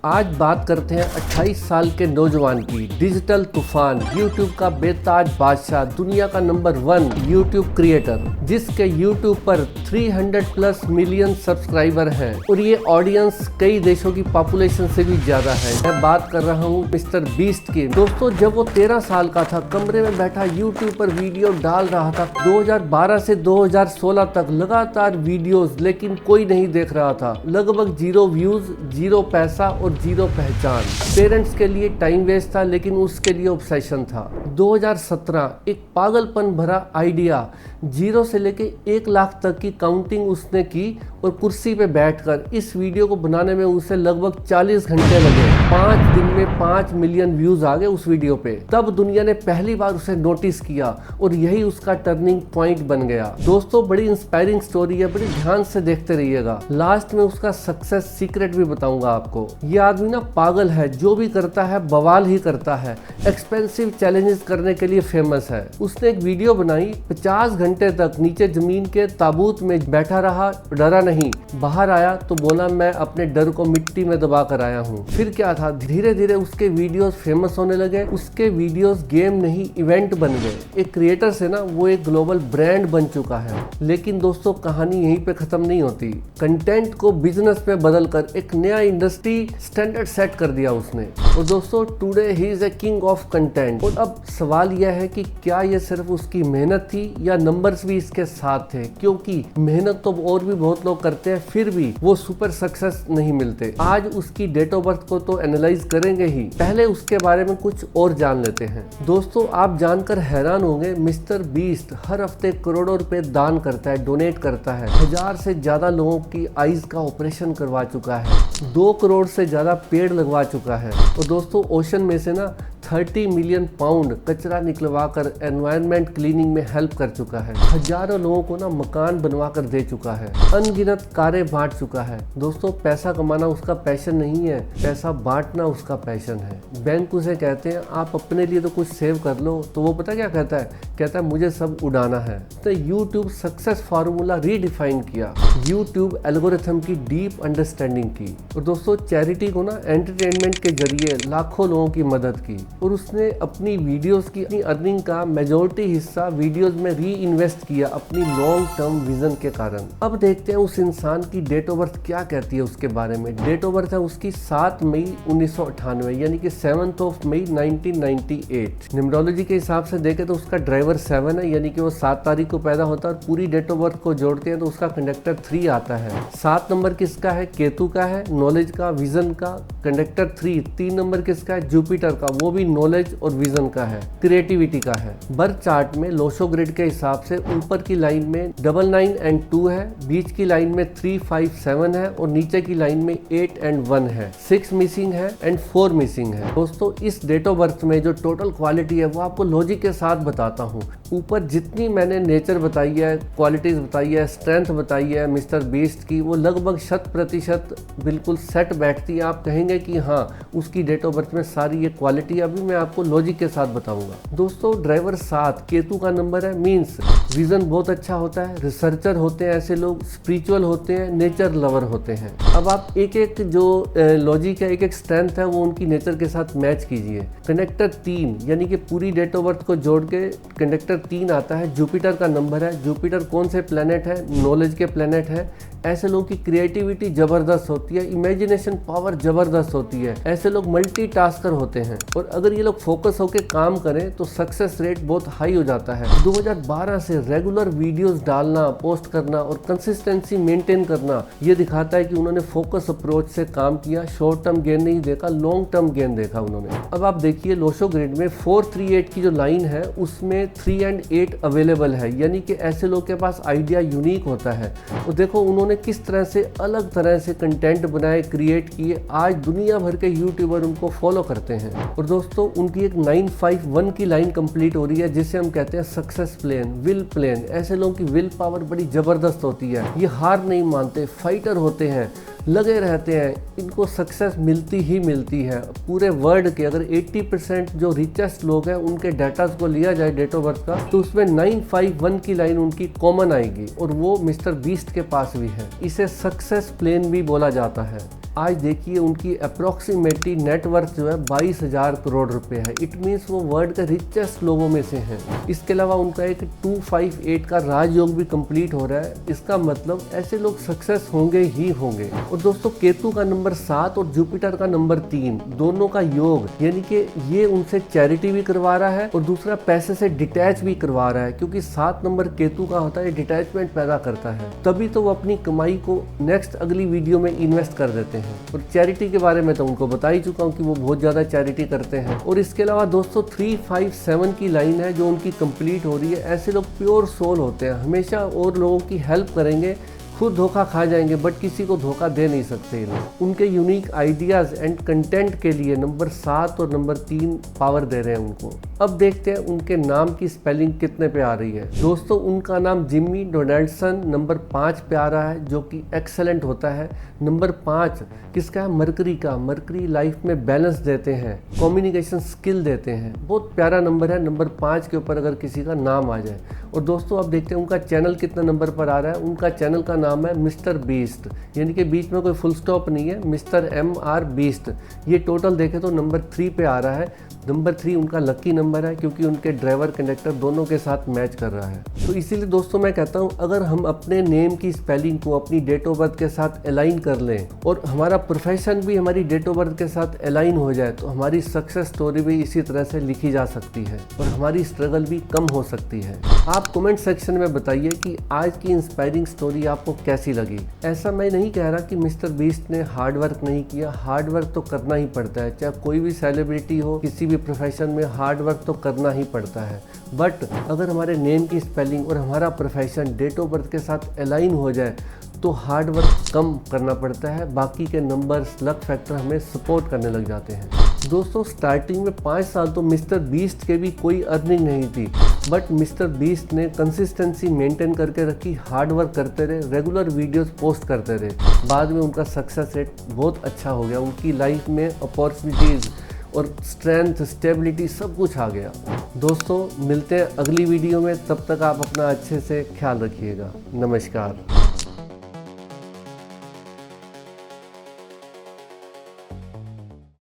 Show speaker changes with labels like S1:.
S1: आज बात करते हैं 28 साल के नौजवान की। डिजिटल तूफान, यूट्यूब का बेताज बादशाह, दुनिया का नंबर 1 यूट्यूब क्रिएटर, जिसके यूट्यूब पर 300+ मिलियन सब्सक्राइबर हैं और ये ऑडियंस कई देशों की पॉपुलेशन से भी ज्यादा है। मैं बात कर रहा हूँ मिस्टर बीस्ट की। दोस्तों, जब वो 13 साल का था, कमरे में बैठा यूट्यूब पर वीडियो डाल रहा था। 2012 से 2016 तक लगातार वीडियोस, लेकिन कोई नहीं देख रहा था। लगभग 0 व्यूज, 0 पैसा और 0 पहचान। पेरेंट्स के लिए टाइम वेस्ट था, लेकिन उसके लिए ऑब्सेशन था। 2017 एक पागलपन भरा आइडिया, 0 से लेके 1 लाख तक की काउंटिंग उसने की और कुर्सी पे बैठकर इस वीडियो को बनाने में उसे लगभग 40 घंटे लगे। 5 दिन में 5 मिलियन व्यूज आ गए उस वीडियो पे। तब दुनिया ने पहली बार उसे नोटिस किया और यही उसका टर्निंग पॉइंट बन गया। दोस्तों, बड़ी इंस्पायरिंग स्टोरी है, बड़ी ध्यान से देखते रहिएगा। लास्ट में उसका सक्सेस सीक्रेट भी बताऊंगा आपको। ये आदमी ना पागल है, जो भी करता है बवाल ही करता है। एक्सपेंसिव चैलेंजेस करने के लिए फेमस है। उसने एक वीडियो बनाई, 50 घंटे तक नीचे जमीन के ताबूत में बैठा रहा, डरा नहीं। बाहर आया तो बोला, मैं अपने डर को मिट्टी में दबा कर आया हूँ। फिर क्या था, धीरे धीरे उसके वीडियोस फेमस होने लगे। उसके वीडियोस गेम नहीं इवेंट बन गए। एक क्रिएटर से ना वो एक ग्लोबल ब्रांड बन चुका है। लेकिन दोस्तों, कहानी यहीं पे खत्म नहीं होती। कंटेंट को बिजनेस में बदलकर एक नया इंडस्ट्री स्टैंडर्ड सेट कर दिया उसने। और दोस्तों, today he is a king of content. और अब सवाल यह है कि क्या ये सिर्फ उसकी मेहनत थी या नंबर्स भी इसके साथ थे? क्योंकि मेहनत तो और भी बहुत लोग करते हैं, फिर भी वो सुपर सक्सेस नहीं मिलते। आज उसकी डेट ऑफ बर्थ को तो एनालाइज करेंगे ही, पहले उसके बारे में कुछ और जान लेते हैं। दोस्तों, आप जानकर हैरान होंगे, मिस्टर बीस्ट हर हफ्ते करोड़ों रुपए दान करता है, डोनेट करता है। 1000 से ज्यादा लोगों की आईज का ऑपरेशन करवा चुका है। 2 करोड़ से ज्यादा पेड़ लगवा चुका है। और दोस्तों, ओशन में से ना 30 मिलियन पाउंड कचरा निकलवा कर एनवायरनमेंट क्लीनिंग में हेल्प कर चुका है। हजारों लोगों को ना मकान बनवा कर दे चुका है। अनगिनत कारें बांट चुका है। दोस्तों, पैसा कमाना उसका पैशन नहीं है, पैसा बांटना उसका पैशन है। बैंक उसे कहते हैं, आप अपने लिए तो कुछ सेव कर लो, तो वो पता क्या कहता है? कहता है, मुझे सब उड़ाना है। तो यूट्यूब सक्सेस फार्मूला रीडिफाइन किया। यूट्यूब एल्गोरिथम की डीप अंडरस्टैंडिंग की। और दोस्तों, चैरिटी को ना एंटरटेनमेंट के जरिए लाखों लोगों की मदद की। और उसने अपनी वीडियोस की अपनी अर्निंग का मेजॉरिटी हिस्सा वीडियोस में री इन्वेस्ट किया अपनी लॉन्ग टर्म विजन के कारण। अब देखते हैं उस इंसान की डेट ऑफ बर्थ क्या कहती है उसके बारे में। डेट ऑफ बर्थ है उसकी 7 मई 1998, यानी कि 7 मई 1998। न्यूमरोलॉजी के हिसाब से देखें तो उसका ड्राइवर 7 है, यानी कि वो 7 तारीख को पैदा होता है। और पूरी डेट ऑफ बर्थ को जोड़ते हैं तो उसका कंडक्टर 3 आता है। 7 नंबर किसका है? केतु का है, नॉलेज का, विजन का। कंडक्टर 3 नंबर किसका है? जुपिटर का, वो भी नॉलेज और विजन का है, क्रिएटिविटी का है। बर्थ चार्ट में लोशो ग्रिड के हिसाब से ऊपर की लाइन में 99 और 2 है, बीच की लाइन में 3, 5, 7 है और नीचे की लाइन में 8 और 1 है। 6 मिसिंग है और 4 मिसिंग है। दोस्तों, इस डेट ऑफ बर्थ में जो टोटल क्वालिटी है वो आपको लॉजिक के साथ बताता हूँ। ऊपर जितनी मैंने नेचर बताई है, क्वालिटीज बताई है, स्ट्रेंथ बताई है मिस्टर बीस्ट की, वो लगभग 100% बिल्कुल सेट बैठती है। आप कहेंगे कि हाँ, उसकी डेट ऑफ बर्थ में सारी ये क्वालिटी, अभी मैं आपको लॉजिक के साथ बताऊंगा। दोस्तों, ड्राइवर 7 केतु का नंबर है, मींस विजन बहुत अच्छा होता है, रिसर्चर होते हैं ऐसे लोग, स्पिरिचुअल होते हैं, नेचर लवर होते हैं। अब आप एक एक जो लॉजिक है, एक एक स्ट्रेंथ है, वो उनकी नेचर के साथ मैच कीजिए। कंडक्टर 3, यानी कि पूरी डेट ऑफ बर्थ को जोड़ के कंडक्टर 3 आता है। जुपिटर का नंबर है। जुपिटर कौन से प्लेनेट है? नॉलेज के प्लेनेट है। ऐसे लोगों की क्रिएटिविटी जबरदस्त होती है, इमेजिनेशन पावर जबरदस्त होती है। ऐसे लोग मल्टीटास्कर होते हैं और अगर ये लोग फोकस होकर काम करें तो सक्सेस रेट बहुत हाई हो जाता है। 2012 से रेगुलर वीडियोस डालना, पोस्ट करना और कंसिस्टेंसी मेंटेन करना, ये दिखाता है कि उन्होंने फोकस अप्रोच से काम किया। शॉर्ट टर्म गेन नहीं देखा, लॉन्ग टर्म गेन देखा उन्होंने। अब आप देखिए, लोशो ग्रिड में 438 की जो लाइन है उसमें 3 और 8 अवेलेबल है, यानी कि ऐसे लोग के पास आइडिया यूनिक होता है। और देखो उन्होंने किस तरह से अलग तरह से कंटेंट बनाए, क्रिएट किए। आज दुनिया भर के यूट्यूबर उनको फॉलो करते हैं। और दोस्तों, उनकी एक 951 की लाइन कंप्लीट हो रही है, जिसे हम कहते हैं सक्सेस प्लेन, विल प्लेन। ऐसे लोगों की विल पावर बड़ी जबरदस्त होती है। ये हार नहीं मानते, फाइटर होते हैं, लगे रहते हैं, इनको सक्सेस मिलती ही मिलती है। पूरे वर्ल्ड के अगर 80% जो रिचेस्ट लोग हैं उनके डाटास को लिया जाए डेट ऑफ बर्थ का, तो उसमें 951 की लाइन उनकी कॉमन आएगी और वो मिस्टर बीस्ट के पास भी है। इसे सक्सेस प्लेन भी बोला जाता है। आज देखिए उनकी अप्रोक्सीमेटली नेटवर्थ जो है 22,000 करोड़ रुपए है। इट मीन्स वो वर्ल्ड के रिचेस्ट लोगों में से हैं। इसके अलावा उनका एक 258 का राजयोग भी कंप्लीट हो रहा है। इसका मतलब ऐसे लोग सक्सेस होंगे ही होंगे। और दोस्तों केतु का नंबर 7 और जुपिटर का नंबर 3 दोनों का योग, यानी कि ये उनसे चैरिटी भी करवा रहा है और दूसरा पैसे से डिटैच भी करवा रहा है, क्योंकि 7 नंबर केतु का होता है, डिटैचमेंट पैदा करता है। तभी तो वो अपनी कमाई को नेक्स्ट अगली वीडियो में इन्वेस्ट कर देते हैं। और चैरिटी के बारे में तो उनको बता ही चुका हूँ कि वो बहुत ज़्यादा चैरिटी करते हैं। और इसके अलावा दोस्तों 357 की लाइन है जो उनकी कंप्लीट हो रही है। ऐसे लोग प्योर सोल होते हैं, हमेशा और लोगों की हेल्प करेंगे, खुद धोखा खा जाएंगे बट किसी को धोखा दे नहीं सकते ये लोग। उनके यूनिक आइडियाज़ एंड कंटेंट के लिए नंबर 7 और नंबर 3 पावर दे रहे हैं उनको। अब देखते हैं उनके नाम की स्पेलिंग कितने पे आ रही है। दोस्तों उनका नाम जिमी डोनाल्डसन नंबर 5 पे आ रहा है, जो कि एक्सेलेंट होता है। नंबर 5 किसका है? मरकरी का। मरकरी लाइफ में बैलेंस देते हैं, कम्युनिकेशन स्किल देते हैं। बहुत प्यारा नंबर है नंबर 5 के ऊपर अगर किसी का नाम आ जाए। और दोस्तों अब देखते हैं उनका चैनल कितने नंबर पर आ रहा है। उनका चैनल का नाम है मिस्टर बीस्ट, यानी कि बीच में कोई फुल स्टॉप नहीं है, मिस्टर MR बीस्ट। ये टोटल देखें तो नंबर 3 पे आ रहा है। नंबर 3 उनका लकी नंबर है, क्योंकि उनके ड्राइवर कंडक्टर दोनों के साथ मैच कर रहा है। तो इसीलिए दोस्तों मैं कहता हूँ अगर हम अपने नेम की स्पेलिंग को अपनी डेट ऑफ बर्थ के साथ अलाइन कर लें और हमारा प्रोफेशन भी हमारी डेट ऑफ बर्थ के साथ अलाइन हो जाए, तो हमारी सक्सेस स्टोरी भी इसी तरह से लिखी जा सकती है और हमारी स्ट्रगल भी कम हो सकती है। आप कमेंट सेक्शन में बताइए कि आज की इंस्पायरिंग स्टोरी आपको कैसी लगी। ऐसा मैं नहीं कह रहा कि मिस्टर बीस्ट ने हार्ड वर्क नहीं किया, हार्ड वर्क तो करना ही पड़ता है। चाहे कोई भी सेलिब्रिटी हो, किसी भी प्रोफेशन में हार्ड वर्क तो करना ही पड़ता है। बट अगर हमारे नेम की स्पेलिंग और हमारा प्रोफेशन डेट ऑफ बर्थ के साथ अलाइन हो जाए तो हार्ड वर्क कम करना पड़ता है, बाकी के नंबर्स, लक फैक्टर हमें सपोर्ट करने लग जाते हैं। दोस्तों स्टार्टिंग में 5 साल तो मिस्टर बीस्ट के भी कोई अर्निंग नहीं थी, बट मिस्टर बीस्ट ने कंसिस्टेंसी मेंटेन करके रखी, हार्ड वर्क करते रहे, रेगुलर वीडियोस पोस्ट करते रहे। बाद में उनका सक्सेस रेट बहुत अच्छा हो गया, उनकी लाइफ में अपॉर्चुनिटीज़ और स्ट्रेंथ, स्टेबिलिटी सब कुछ आ गया। दोस्तों मिलते हैं अगली वीडियो में, तब तक आप अपना अच्छे से ख्याल रखिएगा। नमस्कार।